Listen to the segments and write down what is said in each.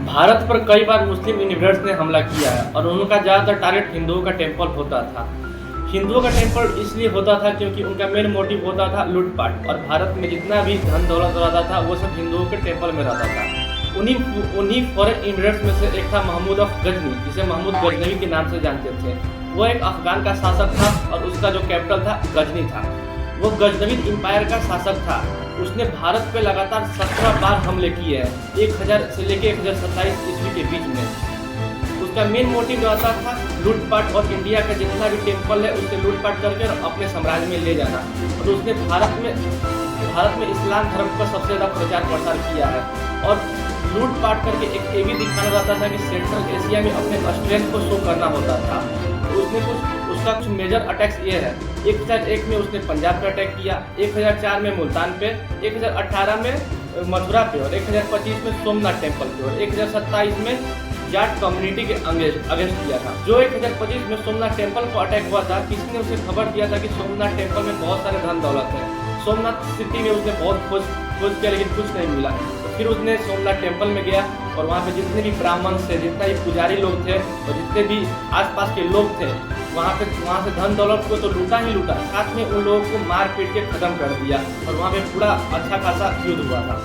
भारत पर कई बार मुस्लिम इन्वेडर्स ने हमला किया है और उनका ज़्यादातर टारगेट हिंदुओं का टेम्पल होता था। हिंदुओं का टेम्पल इसलिए होता था क्योंकि उनका मेन मोटिव होता था लूटपाट, और भारत में जितना भी धन दौलत रहता था वो सब हिंदुओं के टेम्पल में रहता था। उन्हीं फॉरेन इन्वेडर्स में से एक था महमूद ऑफ गजनी, जिसे महमूद गजनवी के नाम से जानते थे। वो एक अफगान का शासक था और उसका जो कैपिटल था गजनी था। वो गजनवी एम्पायर का शासक था। उसने भारत पे लगातार 17 बार हमले किए हैं, 1000 से लेकर 1027 ईस्वी के बीच में। उसका मेन मोटिव रहता था लूटपाट, और इंडिया का जितना भी टेम्पल है उसे लूटपाट करके अपने साम्राज्य में ले जाना। और उसने भारत में इस्लाम धर्म का सबसे ज़्यादा प्रचार प्रसार किया है, और लूटपाट करके एक ये भी दिखाना रहता था कि सेंट्रल एशिया में अपने स्ट्रेंथ को शो करना होता था। उसका कुछ मेजर अटैक्स ये है। 1001 में उसने पंजाब पे अटैक किया, 1004 में मुल्तान पे, 1018 में मथुरा पे, और 1025 में सोमनाथ टेम्पल पे, और 1027 में जाट कम्युनिटी के अगेंस्ट किया था। जो 1025 में सोमनाथ टेम्पल को अटैक हुआ था, किसी ने उसे खबर दिया था कि सोमनाथ टेम्पल में बहुत सारे धन दौलत है। सोमनाथ सिटी में उसने बहुत खोज किया लेकिन कुछ नहीं मिला। तो फिर उसने सोमनाथ टेम्पल में गया और वहाँ पे जितने भी ब्राह्मण थे, जितना भी पुजारी लोग थे और जितने भी आसपास के लोग थे, वहाँ से धन दौलत को तो लूटा ही लूटा, साथ में उन लोगों को मार पीट के खत्म कर दिया, और वहाँ पे पूरा अच्छा खासा युद्ध हुआ था।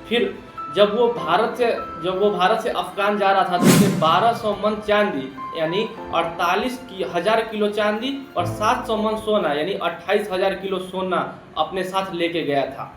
फिर जब वो भारत से अफगान जा रहा था तो उसे 1200 मन चांदी यानी 48,000 किलो चांदी और 700 मन सोना यानी 28,000 किलो सोना अपने साथ लेके गया था।